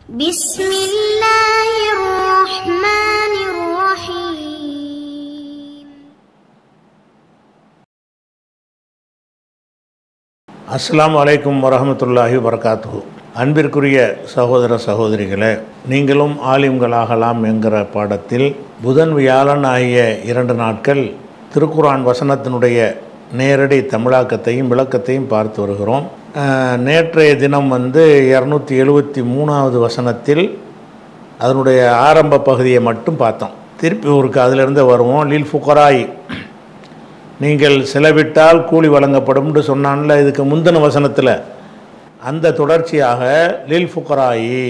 بسم الله الرحمن الرحيم. அஸ்ஸலாமு அலைக்கும் வரஹ்மத்துல்லாஹி வபரகாத்துஹு. அன்பிற்குரிய சகோதர சகோதரிகளே, நீங்களும் ஆலிம்களாகலாம் என்கிற பாடத்தில் புதன் வியாழன் ஆகிய 2 நாட்கள் திருக்குர்ஆன் வசனத்தினுடைய நேரடி தமிழாக்கத்தையும் விளக்கத்தையும் பார்த்து வருகிறோம். நேற்றைய தினம் 273வது வசனத்தில் அதனுடைய ஆரம்ப பகுதியை மட்டும் பார்த்தோம். திருப்பி ஊருக்கு அதிலிருந்து வருவோம். லில் ஃபுகராய், நீங்கள் செலவிட்டால் கூலி வழங்கப்படும்னு சொன்னான்ல இதுக்கு முந்தின வசனத்தில், அந்த தொடர்ச்சியாக லில் ஃபுகராயி,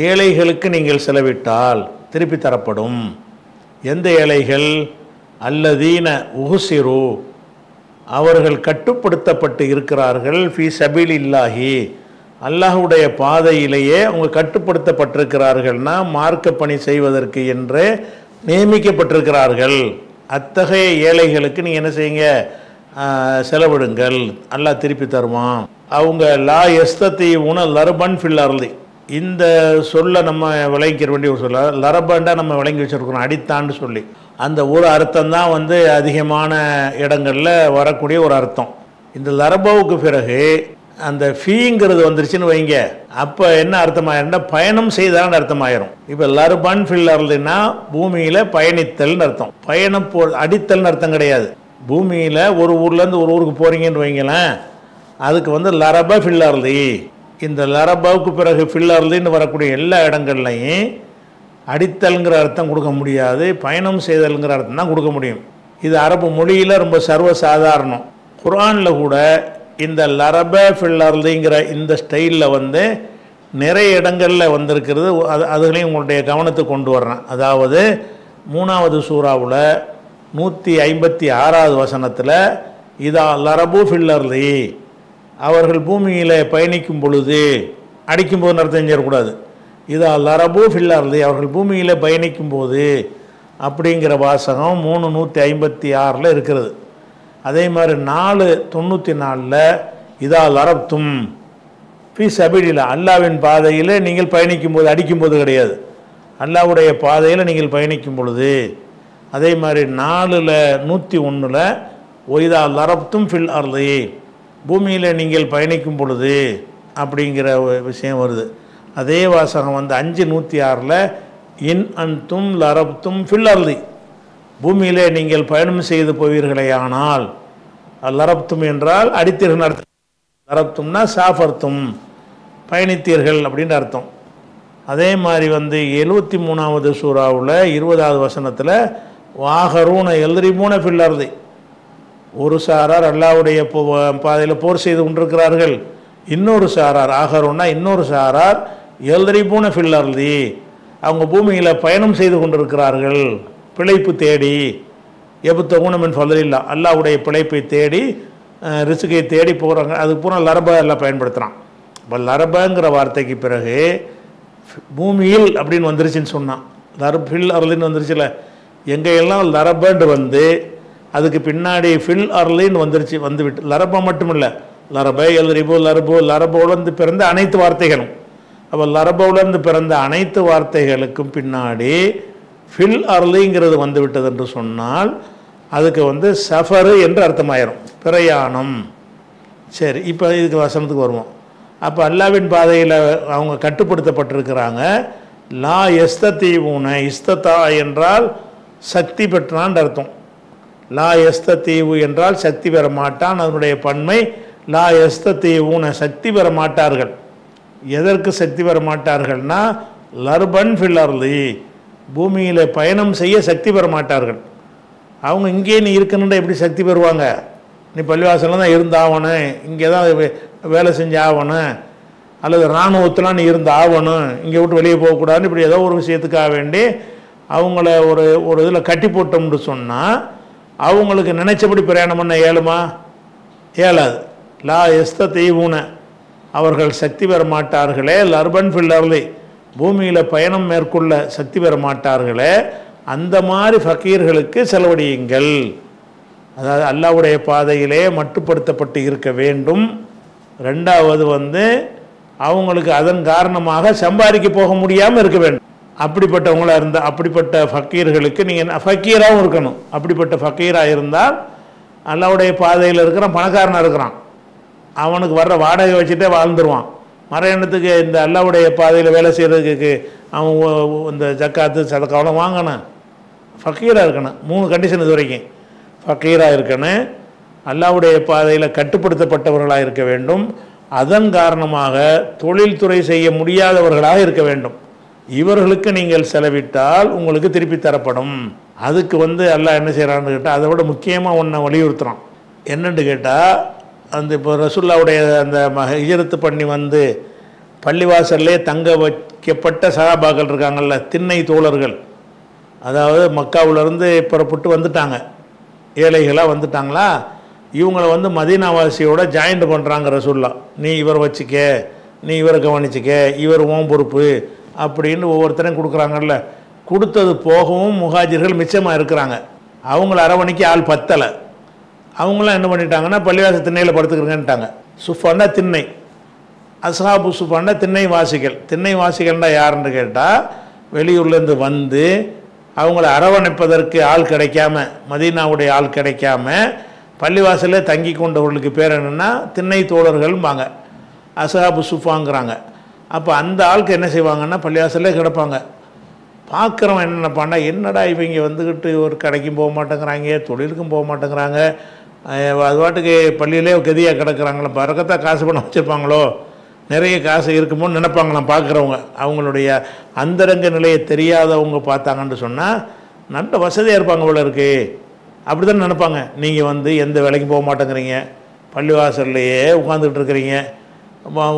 ஏழைகளுக்கு நீங்கள் செலவிட்டால் திருப்பி தரப்படும். எந்த ஏழைகள்? அல்லதீன உஹுசிரு, அவர்கள் கட்டுப்படுத்தப்பட்டு இருக்கிறார்கள். ஃபி சபீலில்லாஹி, அல்லாஹ்வுடைய பாதையிலேயே அவங்க கட்டுப்படுத்தப்பட்டிருக்கிறார்கள்னா மார்க்க பணி செய்வதற்கு என்று நியமிக்கப்பட்டிருக்கிறார்கள். அத்தகைய ஏழைகளுக்கு நீங்கள் என்ன செய்யுங்க? செலவிடுங்கள், அல்லாஹ் திருப்பி தருவான். அவங்க லா எஸ்தத்தி உன லர்பன் ஃபில் அர்லி, இந்த சொல்ல நம்ம விளங்கிக்க வேண்டிய ஒரு சொல்ல. லரபண்டா நம்ம விளங்கி வச்சுருக்கிறோம், அடித்தான்னு சொல்லி. அந்த ஒரு அர்த்தம் தான் அதிகமான இடங்களில் வரக்கூடிய ஒரு அர்த்தம். இந்த லரபாவுக்கு பிறகு அந்த ஃபீங்கிறது வந்துருச்சுன்னு வைங்க, அப்போ என்ன அர்த்தமாயிருந்தா பயணம் செய்தான்னு அர்த்தமாயிரும். இப்போ லர்பன் ஃபில் அர்லின்னா பூமியில் பயணித்தல்னு அர்த்தம். பயணம் அடித்தல்னு அர்த்தம் கிடையாது. பூமியில் ஒரு ஊர்லேருந்து ஒரு ஊருக்கு போகிறீங்கன்னு வைங்களேன், அதுக்கு லரப ஃபில் அர்லி. இந்த லரபாவுக்கு பிறகு ஃபில் அர்லின்னு வரக்கூடிய எல்லா இடங்கள்லையும் அடித்தல்ங்கிற அர்த்தம் கொடுக்க முடியாது, பயணம் செய்தல்ங்கிற அர்த்தம் தான் கொடுக்க முடியும். இது அரபு மொழியில் ரொம்ப சர்வசாதாரணம். குர்ஆனில் கூட இந்த லரப ஃபில் அர்லிங்கிற இந்த ஸ்டைலில் நிறைய இடங்களில் வந்திருக்கிறது. அதுகளையும் உங்களுடைய கவனத்துக்கு கொண்டு வர்றேன். அதாவது 3வது சூறாவில் 156வது வசனத்தில் இதா லரபு ஃபில் அர்லி, அவர்கள் பூமியில் பயணிக்கும் பொழுது, அடிக்கும்போது அர்த்தம் செஞ்சிடக்கூடாது. இதா லரபு ஃபில் அர்லி, அவர்கள் பூமியில் பயணிக்கும் போது அப்படிங்கிற வாசகம் 3:156 இருக்கிறது. அதே மாதிரி 4:94 இதா லரப்தும் ஃபி சபீலில்லா, அல்லாவின் பாதையில் நீங்கள் பயணிக்கும் போது, அடிக்கும்போது கிடையாது, அல்லாவுடைய பாதையில் நீங்கள் பயணிக்கும் பொழுது. அதே மாதிரி 4:101 ஒய்தா லரப்தும் ஃபில் அர்லி, பூமியில் நீங்கள் பயணிக்கும் பொழுது அப்படிங்கிற விஷயம் வருது. அதே வாசகம் 5:106 இன் அன்தும் லரப்தும் ஃபில் அர்லி, பூமியிலே நீங்கள் பயணம் செய்து போவீர்களேயானால், லரப்தும் என்றால் அடித்தீர்கள் அர்த்தம், லரப்தும்னா சாஃபர்த்தும் பயணித்தீர்கள் அப்படின்ற அர்த்தம். அதே மாதிரி 73வது சூறாவில் 20வது வசனத்தில் வாகரூன எல்ரிமூன ஃபில் அர்லி, ஒரு சாரார் அல்லாஹ்வுடைய பாதையில் போர் செய்து கொண்டிருக்கிறார்கள், இன்னொரு சாரார் ஆகருன்னா இன்னொரு சாரார் எல்ரிபூன ஃபில் அர்லி, அவங்க பூமியில் பயணம் செய்து கொண்டிருக்கிறார்கள், பிழைப்பு தேடி. எபுத்தகுன மின் ஃபضலில்லா, அல்லாஹ்வுடைய பிழைப்பை தேடி, ரிசுக்கை தேடி போகிறாங்க. அதுக்கு பூரா லரபா எல்லாம் பயன்படுத்துகிறான். இப்போ லரபங்கிற வார்த்தைக்கு பிறகு பூமியில் அப்படின்னு வந்துருச்சுன்னு சொன்னான். ஃபில் அர்லின்னு வந்துருச்சுல, எங்கெல்லாம் லரபண்டு அதுக்கு பின்னாடி ஃபில் அர்லின்னு வந்துவிட்டு லரபா மட்டும் இல்லை, லரபை எல்ரிபு லரபு, லரபோடு பிறந்த அனைத்து வார்த்தைகளும். அப்போ லரபோடு பிறந்த அனைத்து வார்த்தைகளுக்கும் பின்னாடி ஃபில் அர்லிங்கிறது வந்துவிட்டது என்று சொன்னால் அதுக்கு சஃபரு என்று அர்த்தமாயிரும், பிரயாணம். சரி, இப்போ இதுக்கு வசனத்துக்கு வருவோம். அப்போ அல்லாவின் பாதையில் அவங்க கட்டுப்படுத்தப்பட்டிருக்கிறாங்க. லா எஸ்தீவுன, இஸ்ததா என்றால் சக்தி பெற்றான் அர்த்தம். லா எஸ்தீவு என்றால் சக்தி பெற மாட்டான், அதனுடைய பன்மை லா எஸ்தீவுன, சக்தி பெற மாட்டார்கள். எதற்கு சக்தி பெற மாட்டார்கள்னா லர்பன் ஃபில் அர்லி, பூமியில் பயணம் செய்ய சக்தி பெற மாட்டார்கள். அவங்க இங்கே நீ இருக்கணுன்ற எப்படி சக்தி பெறுவாங்க? நீ பள்ளிவாசலில் தான் இருந்தாகணும், இங்கே தான் வேலை செஞ்சு ஆகணும், அல்லது இராணுவத்தில் நீ இருந்து ஆகணும், இங்கே விட்டு வெளியே போகக்கூடாதுன்னு இப்படி ஏதோ ஒரு விஷயத்துக்காக வேண்டி அவங்கள ஒரு இதில் கட்டி போட்டோம்னு சொன்னால் அவங்களுக்கு நினைச்சபடி பிரயாணம் பண்ண இயலுமா? இயலாது. லா எஸ்தீவுன, அவர்கள் சக்தி பெற மாட்டார்களே. லர்பன் ஃபில் அர்லி, பூமியில் பயணம் மேற்கொள்ள சக்தி பெற மாட்டார்களே, அந்த மாதிரி ஃபக்கீர்களுக்கு செலவழியுங்கள். அதாவது அல்லாஹ்வுடைய பாதையிலே மட்டுப்படுத்தப்பட்டு இருக்க வேண்டும். ரெண்டாவது அவங்களுக்கு அதன் காரணமாக சம்பாதிக்க போக முடியாமல் இருக்க வேண்டும். அப்படிப்பட்டவங்களாக இருந்தால், அப்படிப்பட்ட ஃபக்கீர்களுக்கு நீங்கள் ஃபக்கீராகவும் இருக்கணும். அப்படிப்பட்ட ஃபக்கீராக இருந்தால் அல்லாஹ்வுடைய பாதையில் இருக்கிறான், பணக்காரனாக இருக்கிறான், அவனுக்கு வர்ற வாடகை வச்சுட்டே வாழ்ந்துருவான். மர எண்ணத்துக்கு இந்த அல்லாஹ்வுடைய பாதையில் வேலை செய்கிறதுக்கு அவன் இந்த ஜக்காத்து சதக்காவெல்லாம் வாங்கணும். ஃபக்கீராக இருக்கணும். 3 கண்டிஷன் இது வரைக்கும். ஃபக்கீராக இருக்கணும், அல்லாஹ்வுடைய பாதையில் கட்டுப்படுத்தப்பட்டவர்களாக இருக்க வேண்டும், அதன் காரணமாக தொழில்துறை செய்ய முடியாதவர்களாக இருக்க வேண்டும். இவர்களுக்கு நீங்கள் செலவிட்டால் உங்களுக்கு திருப்பி தரப்படும். அதுக்கு அல்லாஹ் என்ன செய்கிறான்னு கேட்டால், அதை விட முக்கியமாக ஒன்றை வலியுறுத்துகிறான். என்னென்னு கேட்டால், அந்த இப்போ ரசூலுல்லாஹ்வுடைய அந்த ஹிஜ்ரத் பண்ணி பள்ளிவாசல்லே தங்க வைக்கப்பட்ட சஹாபாக்கள் இருக்காங்கள்ல, திண்ணை தோழர்கள், அதாவது மக்காவிலேருந்து புறப்பட்டு வந்துட்டாங்க, ஏழைகளாக வந்துட்டாங்களா, இவங்களை மதீனாவாசியோட ஜாயிண்ட் பண்ணுறாங்க ரசூலுல்லாஹ். நீ இவர் வச்சுக்க, நீ இவரை கவனிச்சிக்க, இவர் ஓம் பொறுப்பு அப்படின்னு ஒவ்வொருத்தரையும் கொடுக்குறாங்கல்ல. கொடுத்தது போகவும் முஹாஜிர்கள் மிச்சமாக இருக்கிறாங்க. அவங்கள அரவணைக்கு ஆள் பத்தலை. அவங்களாம் என்ன பண்ணிட்டாங்கன்னா, பள்ளிவாசல் திண்ணையில் படுத்துக்கிறங்கன்ட்டாங்க. சுஃபான்னா திண்ணை, அஸ்ஹாபு சுஃபான்னா திண்ணை வாசிகள். திண்ணை வாசிகள்னா யாருன்னு கேட்டால், வெளியூர்லேருந்து அவங்கள அரவணைப்பதற்கு ஆள் கிடைக்காம, மதீனாவுடைய ஆள் கிடைக்காம பள்ளிவாசலில் தங்கி கொண்டவர்களுக்கு பேர் என்னென்னா திண்ணை தோழர்கள்பாங்க, அஸ்ஹாபு சுஃபாங்கிறாங்க. அப்போ அந்த ஆளுக்கு என்ன செய்வாங்கன்னா, பள்ளிவாசல்லே கிடப்பாங்க. பார்க்குறவன் என்ன நினைப்பான்னா, என்னடா இவங்க வந்துக்கிட்டு ஒரு கடைக்கும் போக மாட்டேங்கிறாங்க, தொழிலுக்கும் போக மாட்டேங்கிறாங்க, அது பாட்டுக்கு பள்ளியிலே கதியாக கிடக்கிறாங்களோ, பறக்கத்தான் காசு பணம் வச்சுருப்பாங்களோ, நிறைய காசு இருக்குமோன்னு நினைப்பாங்களாம் பார்க்குறவங்க. அவங்களுடைய அந்தரங்க நிலையை தெரியாதவங்க பார்த்தாங்கன்னு சொன்னால் நல்ல வசதியாக இருப்பாங்க போல இருக்குது, அப்படி தான் நினைப்பாங்க. நீங்கள் எந்த வேலைக்கும் போக மாட்டேங்கிறீங்க, பள்ளிவாசல்லையே உட்காந்துக்கிட்டு இருக்கிறீங்க,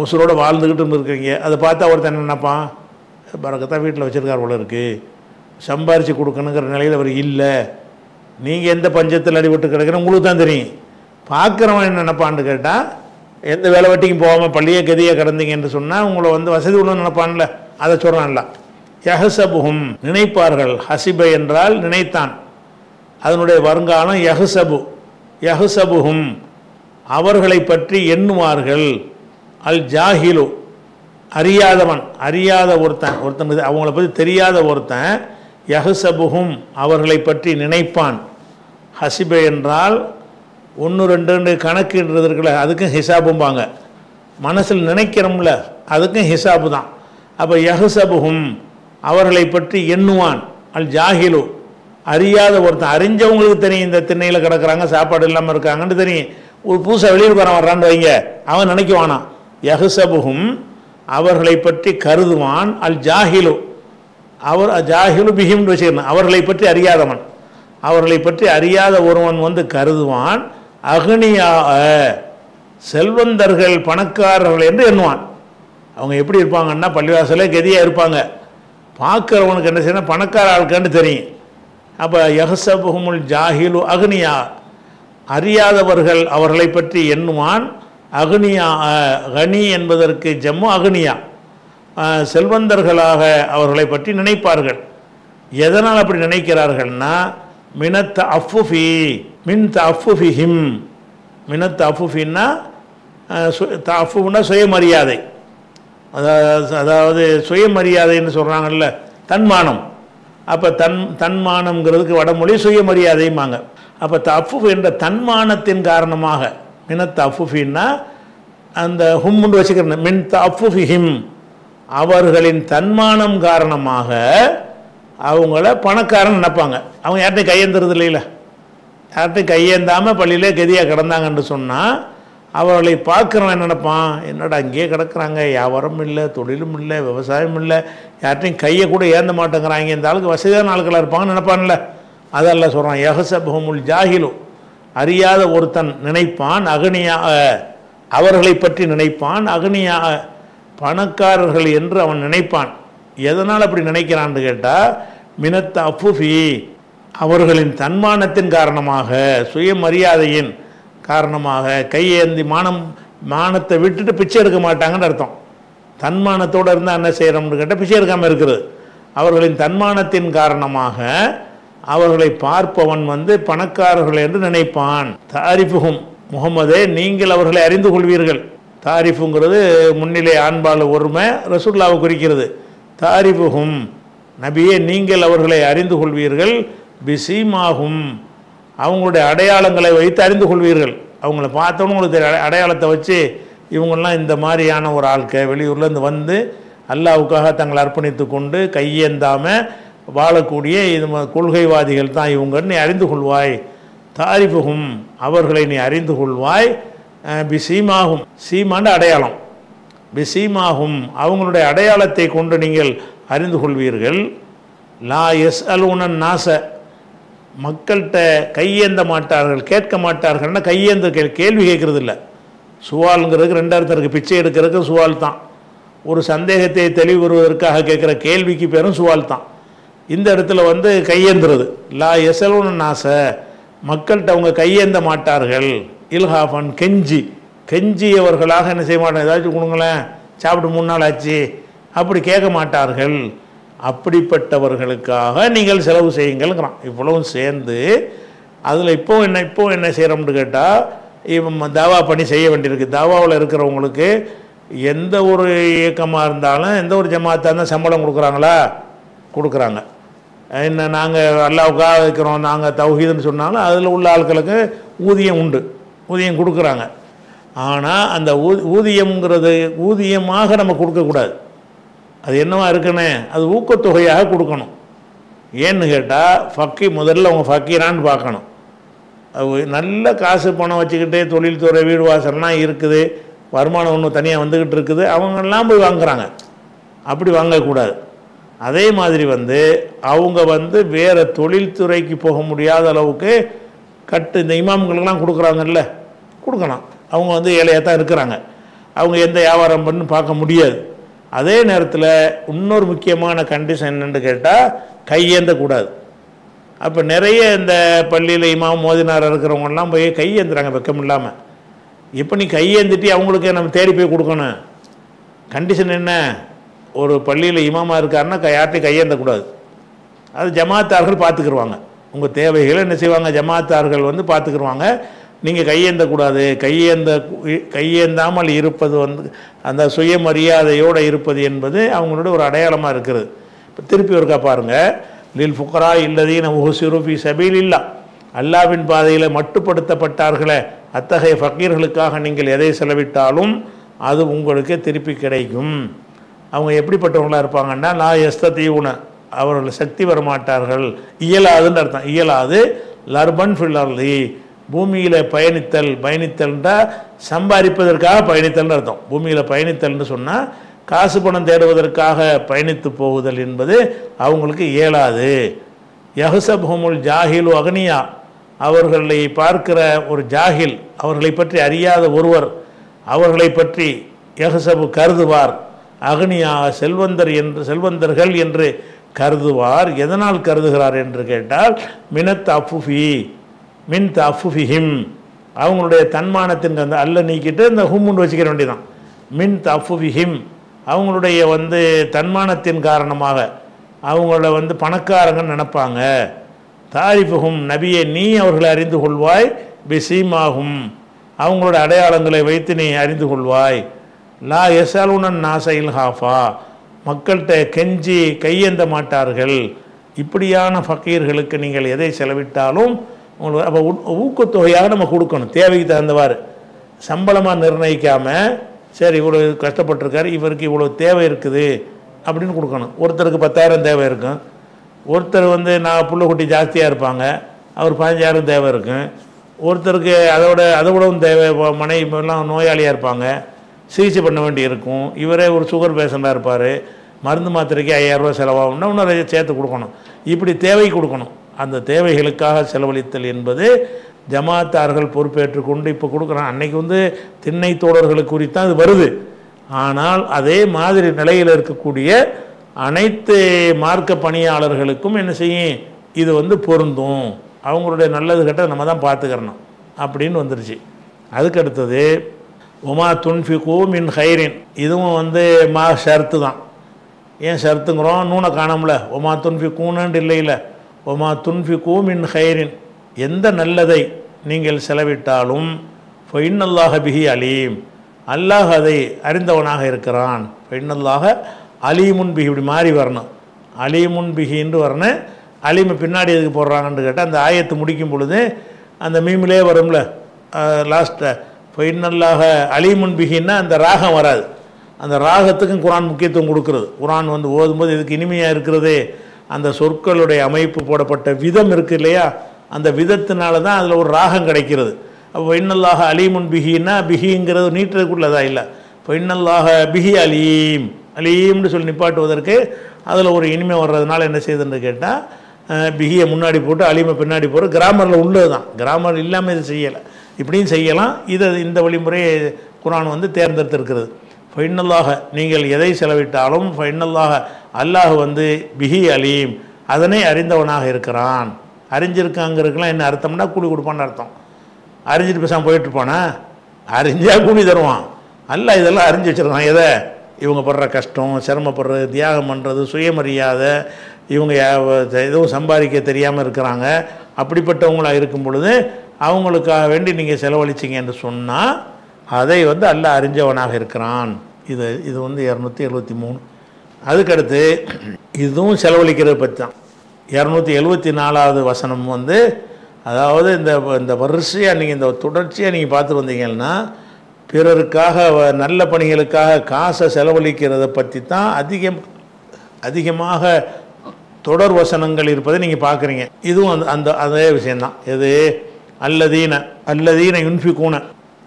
உசுரோடு வாழ்ந்துக்கிட்டு இருக்கிறீங்க. அதை பார்த்தா ஒருத்தன் என்ன நினைப்பான், பறக்கத்தான் வீட்டில் வச்சுருக்கார் போல இருக்குது, சம்பாரித்து கொடுக்கணுங்கிற நிலையில் அவர் இல்லை, நீங்கள் எந்த பஞ்சத்தில் அடிபட்டு கிடக்குன்னு உங்களுக்கு தான் தெரியும். பார்க்குறவன் என்ன நினைப்பான்னு கேட்டால், எந்த வேலை வெட்டிக்கும் போகாமல் பள்ளியே கதியாக கிடந்தீங்கன்னு சொன்னால் உங்களை வசதி உள்ள நினைப்பான்ல, அதை சொல்கிறான்ல. யஹ்சபுஹும் நினைப்பார்கள், ஹசிப என்றால் நினைத்தான், அதனுடைய வருங்காலம் யஹ்சபு, யஹ்சபுஹும் அவர்களை பற்றி எண்ணுவார்கள், அல் ஜாஹிலு அறியாதவன், அறியாத ஒருத்தன் அவங்கள பற்றி தெரியாத ஒருத்தன், யஹ்சபுஹும் அவர்களை பற்றி நினைப்பான். ஹசிப என்றால் 1 2 கணக்குன்றது இருக்குல்ல, அதுக்கும் ஹிசாபும்பாங்க. மனசில் நினைக்கிறோம்ல, அதுக்கும் ஹிசாபு தான். அப்போ யஹ்சபுஹும் அவர்களை பற்றி எண்ணுவான், அல் ஜாஹிலு அறியாத ஒருத்தன். அறிஞ்சவங்களுக்கு தெரியும் இந்த திண்ணையில் கிடக்கிறாங்க, சாப்பாடு இல்லாமல் இருக்காங்கன்னு தெரியும். ஒரு புதுசாக வெளியூர்காரன் வர்றான்னு வைங்க, அவன் நினைக்குவானா. யஹ்சபுஹும் அவர்களை பற்றி கருதுவான், அல் ஜாஹிலு அவர் ஜாஹிலு பிஹிம்னு வச்சுக்கணும், அவர்களை பற்றி அறியாதவன், அவர்களை பற்றி அறியாத ஒருவன் கருதுவான், அக்னியா செல்வந்தர்கள் பணக்காரர்கள் என்று எண்ணுவான். அவங்க எப்படி இருப்பாங்கன்னா, பள்ளிவாசலே கதியாக இருப்பாங்க, பார்க்குறவனுக்கு என்ன செய்யணும், பணக்கார ஆளுக்கான்னு தெரியும். அப்போ யஹ்சபுஹுமுல் ஜாஹிலு அக்னியா அறியாதவர்கள் அவர்களை பற்றி எண்ணுவான். அக்னியா கனி என்பதற்கு ஜம்மு அக்னியா செல்வந்தர்களாக அவர்களை பற்றி நினைப்பார்கள். எதனால் அப்படி நினைக்கிறார்கள்னா, மினத் அஃபுஃபி மின் தஃபுஃபிஹிம், மினத் அஃபுஃபின்னா தஃபுன்னா சுயமரியாதை, அதாவது சுயமரியாதைன்னு சொல்கிறாங்கல்ல, தன்மானம். அப்போ தன்மானம்ங்கிறதுக்கு வடமொழி சுயமரியாதையுமாங்க. அப்போ தஃபுஃப் என்ற தன்மானத்தின் காரணமாக, மினத் தஃபுஃபின்னா அந்த ஹும்முன்னு வச்சுக்கிறேன், மின் தஃபுஃபிஹிம் அவர்களின் தன்மானம் காரணமாக அவங்கள பணக்காரன் நினைப்பாங்க. அவங்க யார்கிட்டையும் கையேந்துறது இல்லைல்ல, யார்கிட்டையும் கையேந்தாமல் பள்ளியிலே கதியாக கிடந்தாங்கன்னு சொன்னால் அவர்களை பார்க்குறவன் என்ன நினைப்பான், என்னடா இங்கேயே கிடக்கிறாங்க, வியாபாரம் இல்லை, தொழிலும் இல்லை, விவசாயம் இல்லை, யார்கிட்டையும் கையை கூட ஏந்த மாட்டேங்கிறாங்க, இந்த ஆளுக்கு வசதியான ஆட்களாக இருப்பாங்கன்னு நினைப்பான்ல. அதெல்லாம் சொல்கிறான், யஹ்சபுஹுமுல் ஜாஹிலு அறியாத ஒருத்தன் நினைப்பான், அக்னியா அவர்களை பற்றி நினைப்பான், அக்னியா பணக்காரர்கள் என்று அவன் நினைப்பான். எதனால் அப்படி நினைக்கிறான்னு கேட்டால், மினத் அஃபுஃபி அவர்களின் தன்மானத்தின் காரணமாக, சுயமரியாதையின் காரணமாக, கையேந்தி மானத்தை விட்டுட்டு பிச்சை எடுக்க மாட்டாங்கன்னு அர்த்தம். தன்மானத்தோடு இருந்தால் என்ன செய்கிறோம்னு கேட்டால் பிச்சை எடுக்காமல் இருக்கிறது. அவர்களின் தன்மானத்தின் காரணமாக அவர்களை பார்ப்பவன் பணக்காரர்கள் என்று நினைப்பான். தாரிஃபுஹும் முகமதே நீங்கள் அவர்களை அறிந்து கொள்வீர்கள், தாரிஃபுங்கிறது முன்னிலை ஆண்பால் ஒருமை ரசூலுல்லாஹ்வை குறிக்கிறது. தாரிஃபுஹும் நபியே நீங்கள் அவர்களை அறிந்து கொள்வீர்கள், பிசீமாகும் அவங்களுடைய அடையாளங்களை வைத்து அறிந்து கொள்வீர்கள். அவங்கள பார்த்தோன்னு உங்களுக்கு அடையாளத்தை வச்சு இவங்கெல்லாம் இந்த மாதிரியான ஒரு ஆட்கள் வெளியூர்லேருந்து வந்து அல்லாஹ்வுக்காக தங்களை அர்ப்பணித்து கொண்டு கையேந்தாமல் வாழக்கூடிய இது கொள்கைவாதிகள் தான் இவங்கன்னு நீ அறிந்து கொள்வாய். தாரிஃபுஹும் அவர்களை நீ அறிந்து கொள்வாய், பிசீமாகும் சீமாண்ட அடையாளம், பிசீமாகும் அவங்களுடைய அடையாளத்தை கொண்டு நீங்கள் அறிந்து கொள்வீர்கள். லா எஸ் அலுனன் நாச மக்கள்கிட்ட கையேந்த மாட்டார்கள், கேட்க மாட்டார்கள்னா கையேந்த கேள்வி கேட்கறது இல்லை. சுவாலுங்கிறதுக்கு ரெண்டு அர்த்தம் இருக்குது. பிச்சை எடுக்கிறதுக்கு சுவால் தான், ஒரு சந்தேகத்தை தெளிவு வருவதற்காக கேட்குற கேள்விக்கு பேரும் சுவால் தான். இந்த இடத்துல வந்து கையேந்துறது. லா எசலுனன் நாச மக்கள்கிட்ட அவங்க கையேந்த மாட்டார்கள், இல்ஹாஃபன் கெஞ்சியவர்களாக என்ன செய்ய மாட்டாங்க, ஏதாச்சும் கொடுங்களேன் சாப்பிட்டு 3 நாள் ஆச்சு அப்படி கேட்க மாட்டார்கள். அப்படிப்பட்டவர்களுக்காக நீங்கள் செலவு செய்யுங்கள்ங்கிறான். இவ்வளவும் சேர்ந்து அதில் இப்போ என்ன செய்கிறோம்னு கேட்டால், இவன் தாவா பண்ணி செய்ய வேண்டியிருக்கு. தாவாவில் இருக்கிறவங்களுக்கு எந்த ஒரு இயக்கமாக இருந்தாலும் எந்த ஒரு ஜமாத்தாக இருந்தால் சம்பளம் கொடுக்குறாங்களா? கொடுக்குறாங்க. என்ன நாங்கள் அல்லாஹ்வுக்காக வைக்கிறோம், நாங்கள் தௌஹீதுன்னு சொன்னாலும் அதில் உள்ள ஆட்களுக்கு ஊதியம் உண்டு, ஊதியம் கொடுக்குறாங்க. ஆனால் அந்த ஊதியம்ங்கிறது ஊதியமாக நம்ம கொடுக்கக்கூடாது. அது என்னவா இருக்குன்னு அது ஊக்கத்தொகையாக கொடுக்கணும். ஏன்னு கேட்டால் முதல்ல அவங்க ஃபக்கீரான்னு பார்க்கணும். அது நல்ல காசு பணம் வச்சுக்கிட்டே தொழில்துறை வீடு வாசல்லாம் இருக்குது, வருமானம் ஒன்று தனியாக வந்துக்கிட்டு இருக்குது, அவங்கெல்லாம் போய் வாங்குறாங்க. அப்படி வாங்கக்கூடாது. அதே மாதிரி அவங்க வேறு தொழில்துறைக்கு போக முடியாத அளவுக்கு இந்த இமாம்களுக்கெல்லாம் கொடுக்குறாங்கல்ல, கொடுக்கலாம். அவங்க ஏழையாக தான் இருக்கிறாங்க, அவங்க எந்த வியாபாரம் பண்ணு பார்க்க முடியாது. அதே நேரத்தில் இன்னொரு முக்கியமான கண்டிஷன் என்னென்னு கேட்டால் கையேந்தக்கூடாது. அப்போ நிறைய இந்த பள்ளியில் இமாம் மோதினார் இருக்கிறவங்கெல்லாம் போய் கையேந்துறாங்க வெக்கம் இல்லாமல். இப்போ நீ கையேந்துட்டு அவங்களுக்கு நம்ம தேடி போய் கொடுக்கணும். கண்டிஷன் என்ன? ஒரு பள்ளியில் இமாமாக இருக்காருன்னா யார்ட்டையும் கையேந்தக்கூடாது. அது ஜமாத்தார்கள் பார்த்துக்கிடுவாங்க. உங்கள் தேவைகளை என்ன செய்வாங்க, ஜமாத்தார்கள் பார்த்துக்கிடுவாங்க. நீங்கள் கையேந்தக்கூடாது. கையேந்தாமல் இருப்பது அந்த சுயமரியாதையோடு இருப்பது என்பது அவங்களோட ஒரு அடையாளமாக இருக்கிறது. இப்போ திருப்பி ஒருக்கா பாருங்கள், லில் ஃபுக்ரா இல்லதீன உஹ்சிரு ஃபீ சபீலில்லாஹ் அல்லாஹ்வின் பாதையில் மட்டுப்படுத்தப்பட்டார்களே அத்தகைய ஃபக்கீர்களுக்காக நீங்கள் எதை செலவிட்டாலும் அது உங்களுக்கு திருப்பி கிடைக்கும். அவங்க எப்படிப்பட்டவங்களாக இருப்பாங்கன்னா, லா யஸ்ததீவுன அவர்கள் சக்தி வரமாட்டார்கள், இயலாதுன்னு அர்த்தம். இயலாது லர்பன் ஃபில் அர்லி பூமியில் பயணித்தல்ன்றா சம்பாதிப்பதற்காக பயணித்தல்னு அர்த்தம். பூமியில் பயணித்தல்னு சொன்னால் காசு பணம் தேடுவதற்காக பயணித்து போகுதல் என்பது அவங்களுக்கு இயலாது. யஹ்சபுல் ஜாஹிலு அக்னியா அவர்களை பார்க்கிற ஒரு ஜாஹில், அவர்களை பற்றி அறியாத ஒருவர் அவர்களை பற்றி யஹ்சபு கருதுவார், அக்னியா செல்வந்தர்கள் என்று கருதுவார். எதனால் கருதுகிறார் என்று கேட்டால் மின் தஃபுஃபிஹிம் அவங்களுடைய தன்மானத்தின் அல்ல நீக்கிட்டு இந்த ஹும்முன்னு வச்சுக்கிற வேண்டியதான். மின் தஃபுஃபிஹிம் அவங்களுடைய தன்மானத்தின் காரணமாக அவங்கள பணக்காரங்கன்னு நினைப்பாங்க. தாரிஃபுஹும் நபியை நீ அவர்களை அறிந்து கொள்வாய், பிசீமாகும் அவங்களோட அடையாளங்களை வைத்து நீ அறிந்து கொள்வாய். லா எசலுனன் நாச இல்ஹாஃபா மக்கள்கிட்ட கையேந்த மாட்டார்கள். இப்படியான ஃபக்கீர்களுக்கு நீங்கள் எதை செலவிட்டாலும் உங்களுக்கு அப்போ ஊக்கத்தொகையாக நம்ம கொடுக்கணும். தேவைக்கு தகுந்தவாறு சம்பளமாக நிர்ணயிக்காமல், சரி இவ்வளோ கஷ்டப்பட்டிருக்காரு இவருக்கு இவ்வளோ தேவை இருக்குது அப்படின்னு கொடுக்கணும். ஒருத்தருக்கு 10,000 தேவை இருக்கும், ஒருத்தர் நான் புள்ள குட்டி ஜாஸ்தியாக இருப்பாங்க, அவர் 15,000 தேவை இருக்கும், ஒருத்தருக்கு அதை விடவும் தேவை, மனைவிலாம் நோயாளியாக இருப்பாங்க, சிகிச்சை பண்ண வேண்டி இருக்கும், இவரே ஒரு சுகர் பேஷண்டாக இருப்பார், மருந்து மாத்திரைக்கு 5,000 ரூபா செலவாகும்னா இன்னும் சேர்த்து கொடுக்கணும். இப்படி தேவை கொடுக்கணும். அந்த தேவைகளுக்காக செலவழித்தல் என்பது ஜமாத்தார்கள் பொறுப்பேற்று கொண்டு இப்போ கொடுக்குறான். அன்னைக்கு திண்ணை தோழர்களுக்கு குறித்தான் அது வருது. ஆனால் அதே மாதிரி நிலையில் இருக்கக்கூடிய அனைத்து மார்க்க பணியாளர்களுக்கும் என்ன செய்யும், இது பொருந்தும். அவங்களுடைய நல்லது கெட்ட நம்ம தான் பார்த்துக்கிறணும் அப்படின்னு வந்துருச்சு. அதுக்கடுத்தது ஒமா துன்ஃபிகு மின் ஹைரின், இதுவும் மா ஷர்த்து தான். ஏன் ஷர்த்துங்கிறோம், நூனை காணோம்ல, ஒமா துன்ஃபிகூன்னு இல்லையில, ஒமா துன்ஃபிகு மின் ஹைரின் எந்த நல்லதை நீங்கள் செலவிட்டாலும் ஃபைன்னல்லாஹ பிஹி அலீம் அல்லாஹ் அதை அறிந்தவனாக இருக்கிறான். இன்னல்லாஹ அலீமுன் பிஹி, இப்படி மாறி வரணும், அலீமுன் பிஹின்னு வரணும். அலீமை பின்னாடி எதுக்கு போடுறாங்கன்னு கேட்டால் அந்த ஆயத்து முடிக்கும் பொழுது அந்த மீமிலே வரும்ல லாஸ்ட்டை, இன்னல்லாஹ அலீமுன் பிஹின்னா அந்த ராகம் வராது. அந்த ராகத்துக்கும் குரான் முக்கியத்துவம் கொடுக்குறது. குரான் வந்து ஓதும்போது இதுக்கு இனிமையாக இருக்கிறது அந்த சொற்களுடைய அமைப்பு போடப்பட்ட விதம் இருக்குது இல்லையா, அந்த விதத்தினால தான் அதில் ஒரு ராகம் கிடைக்கிறது. அப்போ இன்னல்லாஹ அலீமுன் பிஹின்னா பிஹிங்கிறது நீட்டுறதுக்குள்ளதா இல்லை. இப்போ இன்னல்லாஹ பிஹி அலீம், அலீம்னு சொல்லி நிப்பாட்டுவதற்கு அதில் ஒரு இனிமை வர்றதுனால என்ன செய்யுதுன்னு கேட்டால் பிஹியை முன்னாடி போட்டு அலீமை பின்னாடி போட்டு கிராமரில் உள்ளது தான், கிராமர் இல்லாமல் இது செய்யலை, இப்படியும் செய்யலாம். இந்த வழிமுறையை குரான் வந்து தேர்ந்தெடுத்திருக்கிறது. ஃபைனல்லாக நீங்கள் எதை செலவிட்டாலும் ஃபைனல்லாக அல்லாஹ் வந்து பிஹி அலீம், அதனை அறிந்தவனாக இருக்கிறான். அறிஞ்சிருக்காங்கிறதுக்கெலாம் என்ன அர்த்தம்னா கூலி கொடுப்பான்னு அர்த்தம். அறிஞ்சிட்டு பேசாமல் போயிட்டுருப்பானா, அறிஞ்சா கூலி தருவான். அல்லாஹ் இதெல்லாம் அறிஞ்சு வச்சுருக்கான். எதை இவங்க படுற கஷ்டம், சிரமப்படுறது, தியாகம் பண்ணுறது, சுயமரியாதை, இவங்க எதுவும் சம்பாதிக்க தெரியாமல் இருக்கிறாங்க, அப்படிப்பட்டவங்களாக இருக்கும் பொழுது அவங்களுக்காக வேண்டி நீங்கள் செலவழிச்சிங்க என்று சொன்னால் அதை வந்து அல்லாஹ் அறிஞ்சவனாக இருக்கிறான். இது வந்து 273. அதுக்கடுத்து இதுவும் செலவழிக்கிறது பற்றி தான் 274வது வசனம் வந்து, அதாவது இந்த வரிசையாக நீங்கள் இந்த தொடர்ச்சியாக நீங்கள் பார்த்துட்டு வந்தீங்கன்னா பிறருக்காக நல்ல பணிகளுக்காக காசை செலவழிக்கிறத பற்றி தான் அதிகமாக தொடர் வசனங்கள் இருப்பதை நீங்கள் பார்க்குறீங்க. இதுவும் அதே விஷயந்தான். எது அல்லதீன யுன்ஃபிகூன,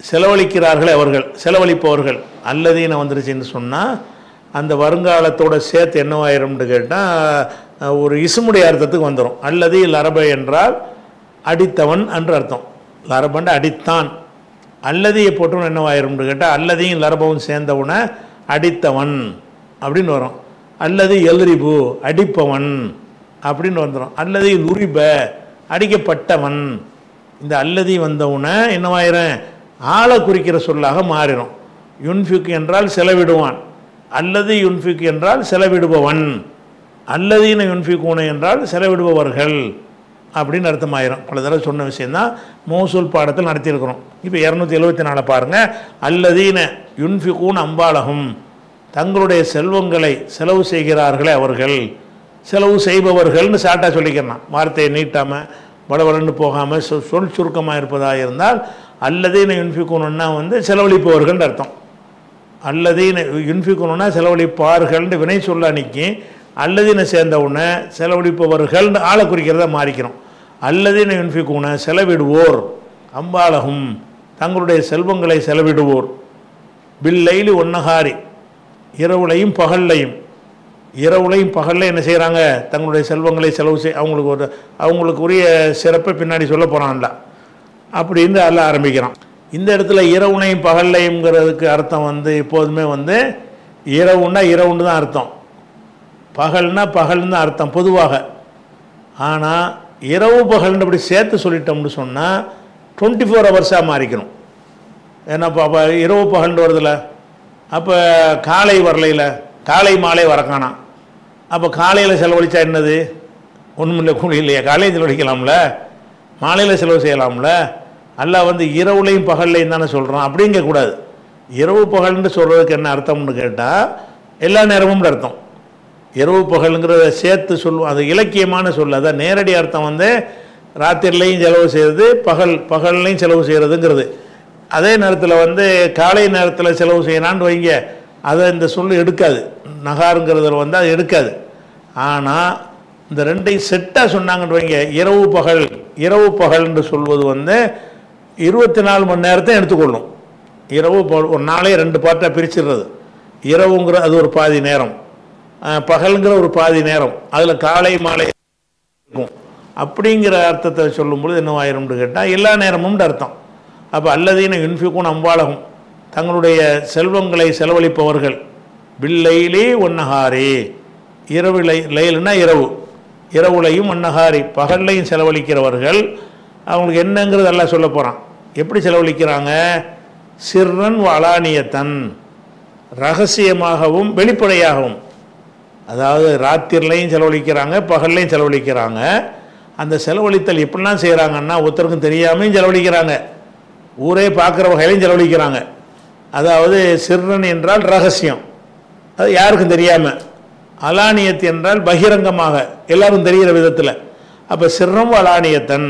செலவழிக்கிறார்களே அவர்கள், செலவழிப்பவர்கள். அல்லதீன வந்துருச்சுன்னு சொன்னால் அந்த வருங்காலத்தோட சேர்த்து என்னவாயிரும்னு கேட்டால் ஒரு இசுமுடைய அர்த்தத்துக்கு வந்துடும். அல்லது லரபை என்றால் அடித்தவன் என்று அர்த்தம். லரபண்டு அடித்தான். அல்லதியை போட்டவன் என்னவாயிரும்னு கேட்டால் அல்லதையும் லரபவும் சேர்ந்தவனை அடித்தவன் அப்படின்னு வரும். அல்லது எல்ரிபு அடிப்பவன் அப்படின்னு வந்துடும். அல்லது லுரிப அடிக்கப்பட்டவன். இந்த அல்லதி வந்தவுடனே என்னவாயிரும், ஆளை குறிக்கிற சொல்லாக மாறிடும். யுன்ஃபிக் என்றால் செலவிடுவான், அல்லது யுன்ஃபிக் என்றால் செலவிடுபவன், அல்லதீன யுன்ஃபிகூன என்றால் செலவிடுபவர்கள் அப்படின்னு அர்த்தமாயிரும். பல தடவை சொன்ன விஷயந்தான் மௌசூல் பாடத்தில் நடத்தியிருக்கிறோம். இப்போ 274 பாருங்கள். அல்லதீன யுன்ஃபிகூன் அம்பாலகும், தங்களுடைய செல்வங்களை செலவு செய்கிறார்களே அவர்கள், செலவு செய்பவர்கள்னு சாட்டாக சொல்லிக்கிறேன், வார்த்தையை நீட்டாமல் படபடன்னு போகாமல் சொல் சுருக்கமாக இருப்பதாக இருந்தால் அல்லதீன யுன்ஃபிகூன்னா வந்து செலவழிப்பவர்கள் அர்த்தம். அல்லதீன யுன்ஃபிகூன்னா செலவழிப்பார்கள்னு வினை சொல்ல அன்னைக்கு அல்லதீன சேர்ந்த உடனே செலவழிப்பவர்கள்னு ஆளை குறிக்கிறத மாறிக்கிறோம். அல்லதீன யுன்ஃபிகூன செலவிடுவோர், அம்பாலகும் தங்களுடைய செல்வங்களை செலவிடுவோர், பில்லைலி ஒன்னஹாரி இரவுலையும் பகல்லையும், இரவுலையும் பகலில் என்ன செய்கிறாங்க, தங்களுடைய செல்வங்களை செலவு அவங்களுக்கு உரிய சிறப்பை பின்னாடி சொல்ல போகிறான்ல அப்படின்னு அல்ல ஆரம்பிக்கிறான். இந்த இடத்துல இரவுனையும் பகல்லையும்ங்கிறதுக்கு அர்த்தம் வந்து எப்போதுமே வந்து இரவுன்னா இரவுன்னு தான் அர்த்தம், பகல்னா பகல்னு தான் அர்த்தம் பொதுவாக. ஆனால் இரவு பகல்னு அப்படி சேர்த்து சொல்லிட்டோம்னு சொன்னால் 24 ஹவர்ஸாக மாறிக்கணும். ஏன்னா அப்போ இரவு பகல்னு வருதில்ல, அப்போ காலை வரலையில் காலை மாலை வரக்கானா, அப்போ காலையில் செலவழித்தா என்னது, ஒன்றும் இல்லை, கூலி இல்லையா, காலையில் செலவழிக்கலாம்ல, மாலையில் செலவு செய்யலாம்ல. அல்லாஹ் வந்து இரவுலையும் பகல்லையும் தானே சொல்கிறான். அப்படிங்கக்கூடாது. இரவு பகல்னு சொல்கிறதுக்கு என்ன அர்த்தம்னு கேட்டால் எல்லா நேரமும் அர்த்தம். இரவு பகலுங்கிறத சேர்த்து சொல்லுவோம், அது இலக்கியமான சொல். அதான் நேரடி அர்த்தம் வந்து ராத்திரிலையும் செலவு செய்கிறது, பகல்லையும் செலவு செய்கிறதுங்கிறது. அதே நேரத்தில் வந்து காலை நேரத்தில் செலவு செய்யலான்னு வைங்க, அதை இந்த சொல் எடுக்காது, நகாருங்கிறதுல வந்து அது எடுக்காது. ஆனால் இந்த ரெண்டையும் செட்டாக சொன்னாங்கன்னு வைங்க, இரவு பகல்னு சொல்வது வந்து 24 மணி நேரத்தை எடுத்துக்கொள்ளும். இரவு ஒரு நாளே 2 பார்ட்டாக பிரிச்சிடுறது. இரவுங்கிற அது ஒரு பாதி நேரம், பகலுங்கிற ஒரு பாதி நேரம், அதில் காலை மாலை இருக்கும். அப்படிங்கிற அர்த்தத்தை சொல்லும்பொழுது என்னவாயிரும்னு கேட்டால் எல்லா நேரமும் அர்த்தம். அப்போ அல்லதீன யுன்ஃபிகூன் அம்வாலகும் தங்களுடைய செல்வங்களை செலவழிப்பவர்கள், பில்லைலி ஒன்னஹாரி இரவிலை, லைலுன்னா இரவு, இரவுலையும் ஒன்னஹாரி பகல்லையும் செலவழிக்கிறவர்கள். அவங்களுக்கு என்னங்கிறது எல்லாம் சொல்ல போகிறான். எப்படி செலவழிக்கிறாங்க, சிர்ரன் வலானியத்தன் ரகசியமாகவும் வெளிப்படையாகவும். அதாவது ராத்திரிலையும் செலவழிக்கிறாங்க, பகல்லையும் செலவழிக்கிறாங்க. அந்த செலவழித்தல் எப்படிலாம் செய்கிறாங்கன்னா ஒருத்தருக்கும் தெரியாமையும் செலவழிக்கிறாங்க, ஊரே பார்க்குற வகையிலையும் செலவழிக்கிறாங்க. அதாவது சிர்ரன் என்றால் ரகசியம், அது யாருக்கும் தெரியாமல். அலானியத் என்றால் பகிரங்கமாக எல்லாரும் தெரிகிற விதத்தில். அப்போ சிர்ரம் அலானியத்தன்,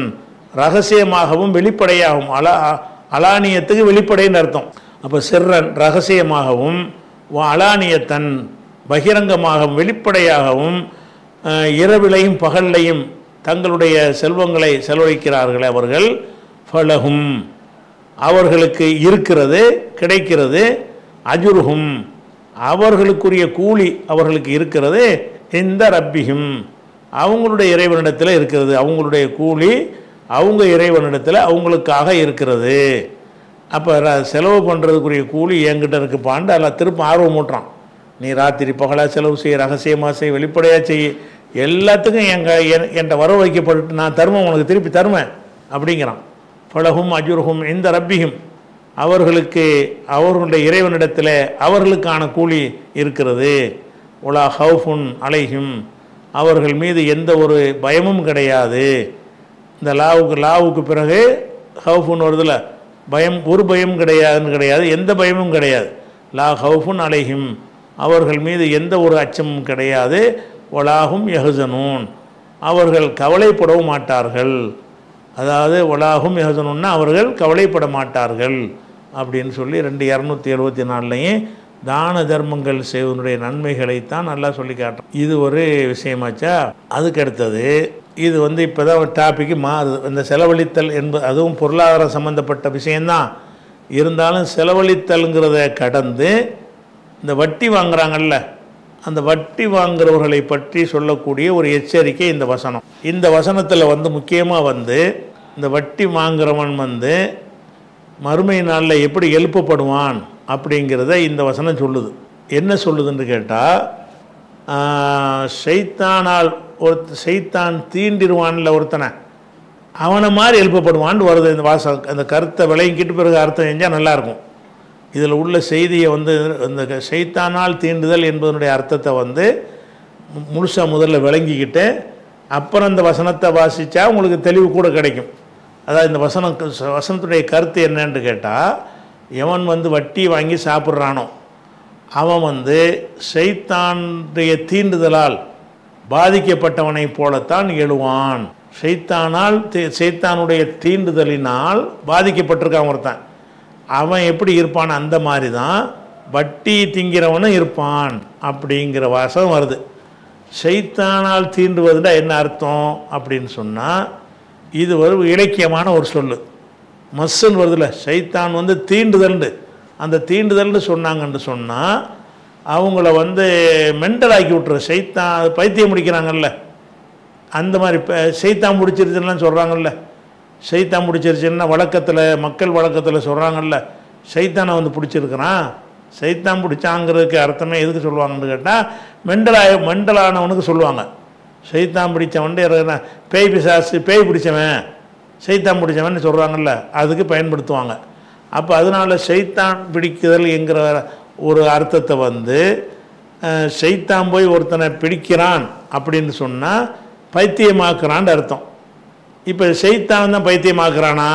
ரகசியமாகவும் வெளிப்படையாகவும். அலானியத்துக்கு வெளிப்படைன்னு அர்த்தம். அப்போ சிர்ரன் ரகசியமாகவும், அலானியத்தன் பகிரங்கமாகவும் வெளிப்படையாகவும் இரவிலையும் பகல்லையும் தங்களுடைய செல்வங்களை செலவழிக்கிறார்கள் அவர்கள். ஃபலஹும் அவர்களுக்கு இருக்கிறது, கிடைக்கிறது. அஜுருஹும் அவர்களுக்குரிய கூலி அவர்களுக்கு இருக்கிறது. இந்த ரப்பிஹும் அவங்களுடைய இறைவனிடத்தில் இருக்கிறது. அவங்களுடைய கூலி அவங்க இறைவனிடத்தில் அவங்களுக்காக இருக்கிறது. அப்போ செலவு பண்ணுறதுக்குரிய கூலி என்கிட்ட இருக்குப்பாண்டு அதில் திரும்ப ஆர்வம் ஊட்டுறான். நீ ராத்திரி பகலாக செலவு செய்ய, ரகசியமாக செய்ய, வெளிப்படையாக செய்ய, எல்லாத்துக்கும் என்கிட்ட வர வைக்கப்பட்டு நான் தருவேன், உனக்கு திருப்பி தருவேன் அப்படிங்கிறான். ஃபலஹும் அஜுருஹும் இந்த ரப்பிஹும் அவர்களுக்கு அவர்களுடைய இறைவனிடத்தில் அவர்களுக்கான கூலி இருக்கிறது. உலா ஹவுஃபுன் அலைஹிம் அவர்கள் மீது எந்த ஒரு பயமும் கிடையாது. இந்த லாவுக்கு பிறகு ஹவுஃபுன் வருதுல, பயம், ஒரு பயம் கிடையாது, எந்த பயமும் கிடையாது. லா ஹவுஃபுன் அலைஹிம் அவர்கள் மீது எந்த ஒரு அச்சமும் கிடையாது. வலாஹும் யஹ்சனூன் அவர்கள் கவலைப்படவும் மாட்டார்கள். அதாவது வலாஹும் யஹ்சனூன்னா அவர்கள் கவலைப்பட மாட்டார்கள் அப்படின்னு சொல்லி 274 தான தர்மங்கள் செய்வதனுடைய நன்மைகளைத்தான் நல்லா சொல்லி காட்டுறோம். இது ஒரு விஷயமாச்சா. அதுக்கு அடுத்தது இது இப்போ தான் ஒரு டாப்பிக்கு மாறுது. இந்த செலவழித்தல் என்பது அதுவும் பொருளாதாரம் சம்மந்தப்பட்ட விஷயந்தான். இருந்தாலும் செலவழித்தல்ங்கிறத கடந்து இந்த வட்டி வாங்குறாங்கல்ல, அந்த வட்டி வாங்குறவர்களை பற்றி சொல்லக்கூடிய ஒரு எச்சரிக்கை இந்த வசனம். இந்த வசனத்தில் முக்கியமாக இந்த வட்டி வாங்குறவன் மறுமை நாளில் எப்படி எழுப்பப்படுவான் அப்படிங்கிறத இந்த வசனம் சொல்லுது. என்ன சொல்லுதுன்னு கேட்டால், ஷைத்தான் தீண்டிடுவான்ல ஒருத்தனை, அவனை மாதிரி எழுப்பப்படுவான்னு வருது இந்த வாசம். அந்த கருத்தை விளங்கிக்கிட்டு பிறகு அர்த்தம் செஞ்சால் நல்லாயிருக்கும். இதில் உள்ள செய்தியை இந்த ஷைத்தானால் தீண்டுதல் என்பதனுடைய அர்த்தத்தை முழுசாக முதல்ல விளங்கிக்கிட்டு அப்புறம் இந்த வசனத்தை வாசித்தா உங்களுக்கு தெளிவு கூட கிடைக்கும். அதாவது இந்த வசனத்துடைய கருத்து என்னன்னு கேட்டால், எவன் வட்டி வாங்கி சாப்பிட்றானோ அவன் ஷைத்தானுடைய தீண்டுதலால் பாதிக்கப்பட்டவனை போலத்தான் எழுவான். ஷைத்தானுடைய தீண்டுதலினால் பாதிக்கப்பட்டிருக்கான் ஒருத்தன், அவன் எப்படி இருப்பான் அந்த மாதிரி தான் வட்டி திங்கிறவனும் இருப்பான் அப்படிங்கிற வாசகம் வருது. ஷைத்தானால் தீண்டுவதுன்னா என்ன அர்த்தம் அப்படின்னு சொன்னால், இது ஒரு இலக்கியமான ஒரு சொல்லு. மஸ்ஸுன்னு வருதுல்ல, ஷைத்தான் தீண்டுதல்ண்டு, அந்த தீண்டுதல்னு சொன்னாங்கன்னு சொன்னால் அவங்கள மென்டலாக்கி விட்டுற. ஷைத்தான் பைத்தியம் முடிக்கிறாங்கல்ல, அந்த மாதிரி ஷைத்தான் முடிச்சிருச்சுன்னா சொல்கிறாங்கல்ல. ஷைத்தான் பிடிச்சிருச்சுன்னா மக்கள் வழக்கத்தில் சொல்கிறாங்கல்ல, ஷைத்தானை பிடிச்சிருக்கிறான். ஷைத்தான் பிடிச்சாங்கிறதுக்கு அர்த்தமே எதுக்கு சொல்லுவாங்கன்னு கேட்டால், மெண்டலானவனுக்கு சொல்லுவாங்க. ஷைத்தான் பிடிச்சவன் பேய் பிசாசு, பேய் பிடிச்சவன், ஷைத்தான் பிடிச்சவன் சொல்கிறாங்கல்ல, அதுக்கு பயன்படுத்துவாங்க. அப்போ அதனால் ஷைத்தான் பிடிக்குதல் என்கிற ஒரு அர்த்தத்தை ஷைத்தான் போய் ஒருத்தனை பிடிக்கிறான் அப்படின்னு சொன்னால் பைத்தியமாக்குறான்னு அர்த்தம். இப்போ ஷைத்தான் தான் பைத்தியமாக்குறானா?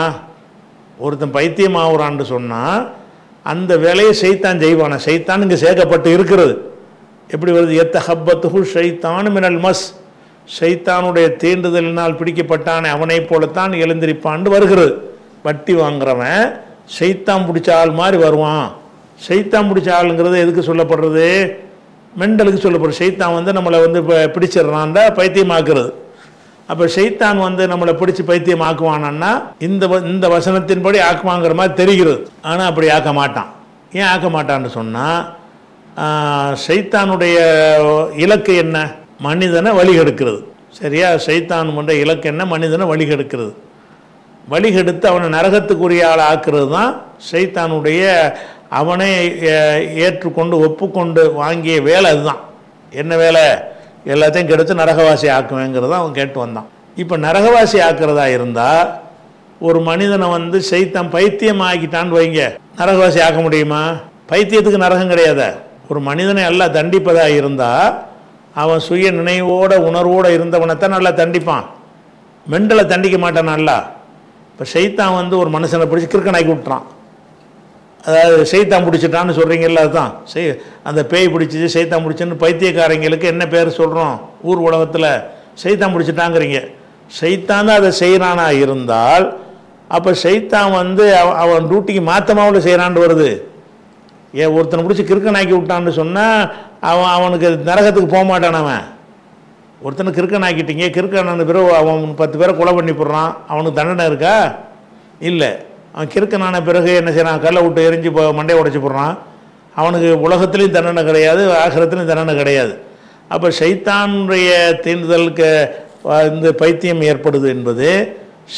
ஒருத்தன் பைத்தியமாகுறான்னு சொன்னால் அந்த வேலையை ஷைத்தான் செய்வானா? ஷைத்தான் இங்கே சேர்க்கப்பட்டு இருக்கிறது. எப்படி வருது? எத்தஹப்பத்துஹு ஷைத்தான் மினல் மஸ், ஷைத்தானுடைய தீண்டுதலினால் பிடிக்கப்பட்டானே அவனை போலத்தான் எழுந்திருப்பான்னு வருகிறது. வட்டி வாங்குறவன் ஷைத்தான் பிடிச்ச ஆள் மாதிரி வருவான். ஷைத்தான் பிடிச்ச ஆளுங்கிறது எதுக்கு சொல்லப்படுறது? மெண்டலுக்கு சொல்லப்படுறது. ஷைத்தான் நம்மளை பிடிச்சிடறான்டா பைத்தியமாக்குறது. அப்போ ஷைத்தான் நம்மளை பிடிச்சி பைத்தியம் ஆக்குவானா? இந்த வசனத்தின்படி ஆக்குவாங்கிற மாதிரி தெரிகிறது. ஆனால் அப்படி ஆக்க மாட்டான். ஏன் ஆக்க மாட்டான்னு சொன்னால், ஷைத்தானுடைய இலக்கு என்ன? மனிதனை வழிகெடுக்கிறது. சரியா? ஷைத்தான் பண்ற இலக்கு என்ன? மனிதனை வழிகெடுக்கிறது. வழிகெடுத்து அவனை நரகத்துக்குரிய ஆள் ஆக்குறது தான் ஷைத்தானுடைய, அவனை ஏற்றுக்கொண்டு ஒப்புக்கொண்டு வாங்கிய வேலை. அதுதான் என்ன வேலை? எல்லாத்தையும் கெடுத்து நரகவாசி ஆக்குவேங்கிறத அவன் கேட்டு வந்தான். இப்போ நரகவாசி ஆக்கிறதா இருந்தால் ஒரு மனிதனை ஷைத்தான் பைத்தியம் ஆக்கிட்டான்னு வைங்க, நரகவாசி ஆக்க முடியுமா? பைத்தியத்துக்கு நரகம் கிடையாது. ஒரு மனிதனை எல்லாம் தண்டிப்பதாக இருந்தால் அவன் சுய நினைவோட உணர்வோடு இருந்தவனைத்தான் நல்லா தண்டிப்பான். மெண்டலை தண்டிக்க மாட்டான் நல்லா. இப்போ ஷைத்தான் ஒரு மனுஷனை பிடிச்சி கிறுக்கனாக்கி விட்டுறான். அதாவது சைத்தான் பிடிச்சிட்டான்னு சொல்கிறீங்கல்ல, அதுதான் அந்த பேய் பிடிச்சிச்சு சைத்தான் பிடிச்சுன்னு பைத்தியக்காரங்களுக்கு என்ன பேர் சொல்கிறோம் ஊர் உலகத்தில்? சைத்தான் பிடிச்சிட்டாங்கிறீங்க. சைத்தான் தான் அதை செய்கிறானா இருந்தால் அப்போ சைத்தான் வந்து அவன் டியூட்டிக்கு மாற்றமாவில் செய்கிறான்னு வருது. ஏன் ஒருத்தனை பிடிச்சி கிறுக்கனாக்கி விட்டான்னு சொன்னால் அவனுக்கு நரகத்துக்கு போக மாட்டான். அவன் ஒருத்தனை கிறுக்கனாக்கிட்டீங்க, கிறுக்கனான பிறகு அவன் 10 பேரை கொலை பண்ணி போடுறான், அவனுக்கு தண்டனை இருக்கா? இல்லை. அவன் கிறுக்கனான பிறகு என்ன செய்கிறான்? கல்லை விட்டு எரிஞ்சு மண்டையை உடைச்சி போடுறான், அவனுக்கு உலகத்துலேயும் தண்டனை கிடையாது, ஆகிரத்துலேயும் தண்டனை கிடையாது. அப்போ ஷைத்தானுடைய தீண்டுதலுக்கு இந்த பைத்தியம் ஏற்படுது என்பது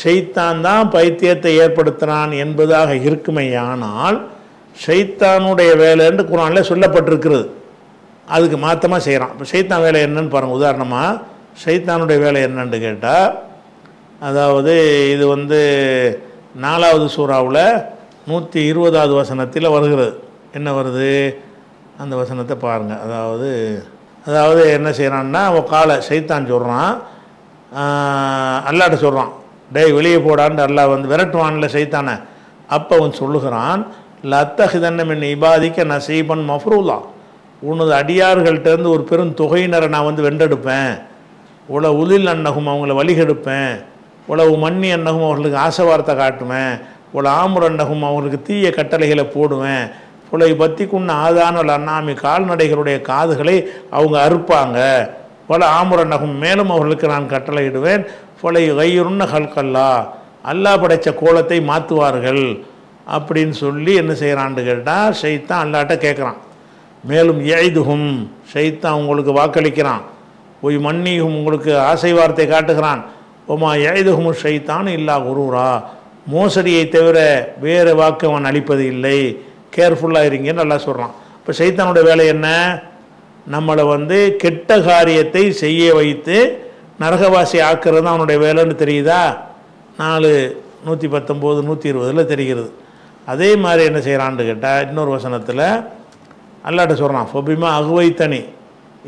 ஷைத்தான் தான் பைத்தியத்தை ஏற்படுத்துகிறான் என்பதாக இருக்குமேயானால் ஷைத்தானுடைய வேலைன்னு குர்ஆனில் சொல்லப்பட்டிருக்கிறது. அதுக்கு மாற்றமாக செய்கிறான். இப்போ ஷைத்தான் வேலை என்னன்னு பாருங்கள். உதாரணமாக ஷைத்தானுடைய வேலை என்னன்னு கேட்டால், அதாவது இது வந்து 4வது சூறாவில் 120வது வசனத்தில் வருகிறது. என்ன வருது அந்த வசனத்தை பாருங்கள். அதாவது என்ன செய்கிறான்னா, காலை ஷைத்தான் சொல்கிறான், அல்லாட்ட சொல்கிறான், டேய் வெளியே போடான்னு அல்லாஹ் வந்து விரட்டுவான்ல ஷைத்தானை. அப்போ அவன் சொல்லுகிறான், லத்தஹிதன்ன மின் இபாதிக்க நசீபன் மஃப்ரூலா, உனது அடியார்கள்ட்டேருந்து ஒரு பெரும் தொகையினரை நான் வந்து வென்றெடுப்பேன். உல உலில் அன்னகும் அவங்கள வழிகெடுப்பேன். உளவு மன்னி அன்னகும் அவர்களுக்கு ஆசை வார்த்தை காட்டுவேன். உல ஆமுர் அன்னகும் அவங்களுக்கு தீய கட்டளைகளை போடுவேன். புலை பத்திக்குன்ன ஆதான அண்ணாமி கால்நடைகளுடைய காதுகளை அவங்க அறுப்பாங்க. பல ஆமுரன்னகும் மேலும் அவர்களுக்கு நான் கட்டளையிடுவேன். புலை கையுருன்ன ஹல்கல்லா, அல்லாஹ் படைத்த கோலத்தை மாற்றுவார்கள் அப்படின்னு சொல்லி என்ன செய்கிறான்னு கேட்டால் ஷைத்தான் அல்லாட்ட கேட்குறான். மேலும் ஏய்துகும், ஷைத்தான் உங்களுக்கு வாக்களிக்கிறான். ஒய் மன்னியும் உங்களுக்கு ஆசை வார்த்தை காட்டுகிறான். ஒமா ஏய்துகும் ஷைத்தான் இல்லா குரூரா, மோசடியை தவிர வேறு வாக்கு அவன் அளிப்பது இல்லை, கேர்ஃபுல்லாக இருங்கன்னு நல்லா சொல்கிறான். இப்போ ஷைத்தானுடைய வேலை என்ன? நம்மளை வந்து கெட்ட காரியத்தை செய்ய வைத்து நரகவாசி ஆக்கிறது தான் அவனுடைய வேலைன்னு தெரியுதா? 4:119 120 தெரிகிறது. அதே மாதிரி என்ன செய்கிறான்னு கேட்டால் இன்னொரு வசனத்தில் அல்லாட்ட சொல்கிறான், ஃபபிமா அகுவைத்தனி,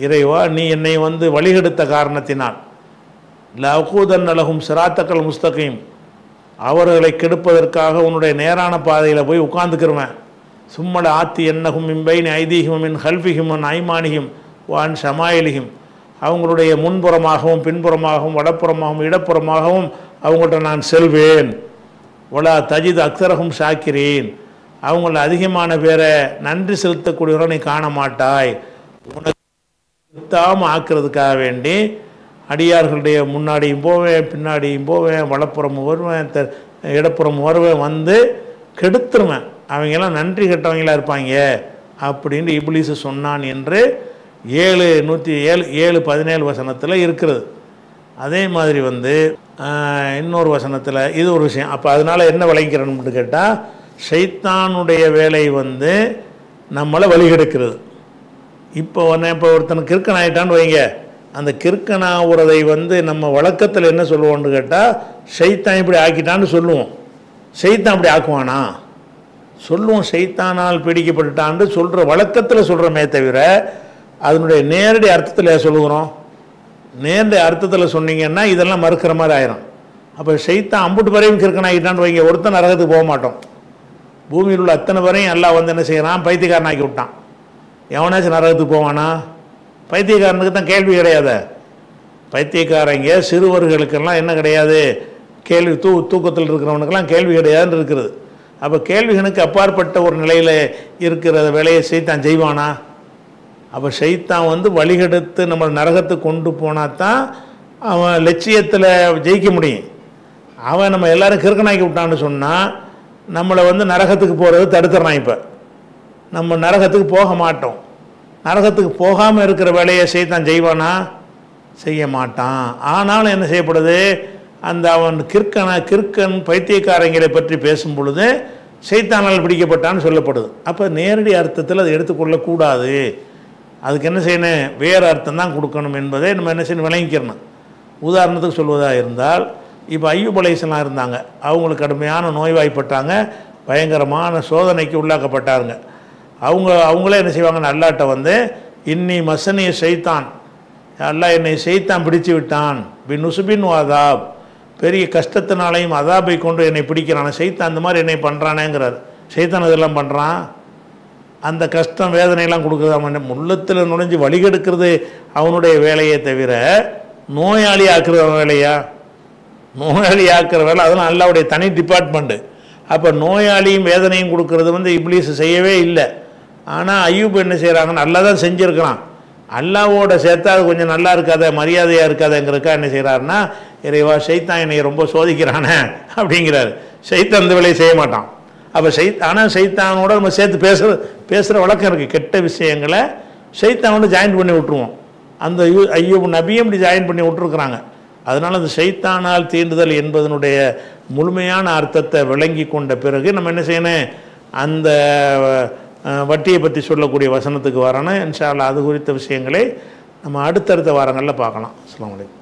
இறைவா நீ என்னை வந்து வழிகெடுத்த காரணத்தினால் லகூதன் அலகும் சிராத்தக்கல் முஸ்தகீம், அவர்களை கெடுப்பதற்காக உன்னுடைய நேரான பாதையில் போய் உட்கார்ந்துக்கிறவன். சும்மல ஆத்தி என்னகும் இம்பைன் ஐதீகமின் ஹல்ஃபிஹிமன் ஐமானிகும் வான் ஷமாயிலிகும், அவங்களுடைய முன்புறமாகவும் பின்புறமாகவும் வடப்புறமாகவும் இடப்புறமாகவும் அவங்கள்ட்ட நான் செல்வேன். ஒலா தஜித் அக்சரகும் ஷாக்கிரீன், அவங்கள அதிகமான பேரை நன்றி செலுத்தக்கூடியவரை நீ காண மாட்டாய். உனக்கு சுத்தாமல் ஆக்கிறதுக்காக வேண்டி அடியார்களுடைய முன்னாடியும் போவேன், பின்னாடியும் போவேன், வலப்புறமும் வருவேன், இடப்புறமும் வருவேன், வந்து கெடுத்துருவேன். அவங்கெல்லாம் நன்றி கெட்டவங்களாக இருப்பாங்க அப்படின்னு இப்லீஸ் சொன்னான் என்று 7:17 வசனத்தில் இருக்கிறது. அதே மாதிரி வந்து இன்னொரு வசனத்தில் இது ஒரு விஷயம். அப்போ அதனால் என்ன விளங்கிறோம்னு கேட்டால், ஷைத்தானுடைய வேலை வந்து நம்மளை வழிகெடுக்கிறது. இப்போ ஒருத்தனுக்கு கிறுக்கன் ஆகிட்டான்னு வைங்க, அந்த கிறுக்கனாகிறதை வந்து நம்ம வழக்கத்தில் என்ன சொல்லுவோம்னு கேட்டால், ஷைத்தான் இப்படி ஆக்கிட்டான்னு சொல்லுவோம். ஷைத்தான் அப்படி ஆக்குவானா சொல்லுவோம். ஷைத்தானால் பிடிக்கப்பட்டுட்டான்னு சொல்கிற வழக்கத்தில் சொல்கிறோமே தவிர அதனுடைய நேரடி அர்த்தத்தில் சொல்லுகிறோம். நேரடி அர்த்தத்தில் சொன்னீங்கன்னா இதெல்லாம் மறுக்கிற மாதிரி ஆயிரும். அப்போ ஷைத்தான் அம்புட்டு வரையும் கிறுக்கன் ஆகிட்டான்னு வைங்க, ஒருத்தன் நரகத்துக்கு போக மாட்டோம். பூமியில் உள்ள அத்தனை வரையும் எல்லாம் வந்து என்ன செய்கிறான், பைத்தியக்காரன் ஆக்கி விட்டான். எவனாச்சும் நரகத்துக்கு போவானா? பைத்தியக்காரனுக்கு தான் கேள்வி கிடையாது. பைத்தியக்காரங்க சிறுவர்களுக்கெல்லாம் என்ன கிடையாது, கேள்வி தூக்கத்தில் இருக்கிறவனுக்கெல்லாம் கேள்வி கிடையாதுன்னு இருக்கிறது. அப்போ கேள்விகளுக்கு அப்பாற்பட்ட ஒரு நிலையில் இருக்கிற வேலையை ஷைத்தான் செய்வானா? அப்போ ஷைத்தான் வந்து வழிகெடுத்து நம்ம நரகத்துக்கு கொண்டு போனால் தான் அவன் லட்சியத்தில் ஜெயிக்க முடியும். அவன் நம்ம எல்லோரும் கிறுக்கனாக்கி விட்டான்னு சொன்னால் நம்மளை வந்து நரகத்துக்கு போகிறது தடுத்துறான். இப்போ நம்ம நரகத்துக்கு போக மாட்டோம். நரகத்துக்கு போகாமல் இருக்கிற வேலையை ஷைத்தான் செய்வானா? செய்ய மாட்டான். ஆனாலும் என்ன செய்யப்படுது, அந்த அவன் கிறுக்கன் பைத்தியக்காரங்களை பற்றி பேசும் பொழுது ஷைத்தானால் பிடிக்கப்பட்டான்னு சொல்லப்படுது. அப்போ நேரடி அர்த்தத்தில் அதை எடுத்துக்கொள்ளக்கூடாது. அதுக்கு என்ன செய்யணும், வேறு அர்த்தம் தான் கொடுக்கணும் என்பதை நம்ம என்ன செய்யணும், விளங்கிக்கிறணும். உதாரணத்துக்கு சொல்வதாக இருந்தால், இப்போ ஐயூப் அலைஹிஸ்ஸலாம் இருந்தாங்க. அவங்களுக்கு கடுமையான நோய்வாய்ப்பட்டாங்க, பயங்கரமான சோதனைக்கு உள்ளாக்கப்பட்டாருங்க. அவங்களே என்ன செய்வாங்கன்னு அல்லாட்ட வந்து, இன்னி மசனிய ஷைத்தான், அல்லாஹ் என்னை ஷைத்தான் பிடிச்சு விட்டான், பின் உசுபின் அதாப், பெரிய கஷ்டத்தினாலையும் அதாபை கொண்டு என்னை பிடிக்கிறான், ஷைத்தான் அந்த மாதிரி என்னை பண்ணுறானேங்கிறார். சைத்தான் இதெல்லாம் பண்ணுறான். அந்த கஷ்டம் வேதனையெல்லாம் கொடுக்குறது அவன் உள்ளத்தில் நுழைஞ்சு வழிகெடுக்கிறது அவனுடைய வேலையை தவிர நோயாளி ஆக்குற வேலையா? நோயாளி ஆக்குற வேலை அதெல்லாம் அல்லாஹ்வுடைய தனி டிபார்ட்மெண்ட்டு. அப்போ நோயாளியும் வேதனையும் கொடுக்கறது இப்லீஸ் செய்யவே இல்லை. ஆனால் ஐயூப் என்ன செய்கிறாங்கன்னு நல்லா தான் செஞ்சுருக்கிறான். அல்லாவோட சேர்த்தா அது கொஞ்சம் நல்லா இருக்காத, மரியாதையாக இருக்காதுங்கிறக்கா என்ன செய்கிறாருன்னா, இறைவா சைத்தான் என்னை ரொம்ப சோதிக்கிறானே அப்படிங்கிறாரு. சைத்தான் அந்த வேலையை செய்ய மாட்டான். அப்போ ஆனால் சைத்தானோட நம்ம சேர்த்து பேசுகிற வழக்கம் இருக்குது. கெட்ட விஷயங்களை சைத்தானோட ஜாயின் பண்ணி விட்டுருவோம். அந்த ஐயூப் நபியும் இப்படி ஜாயின் பண்ணி விட்டுருக்குறாங்க. அதனால் அந்த சைத்தானால் தீண்டுதல் என்பதனுடைய முழுமையான அர்த்தத்தை விளங்கி கொண்ட பிறகு நம்ம என்ன செய்யணும், அந்த வட்டியை பற்றி சொல்லக்கூடிய வசனத்துக்கு வரணும். இன்ஷா அல்லாஹ் அது குறித்த விஷயங்களை நம்ம அடுத்தடுத்த வாரங்களில் பார்க்கலாம். அஸ்ஸலாமு அலைக்கும்.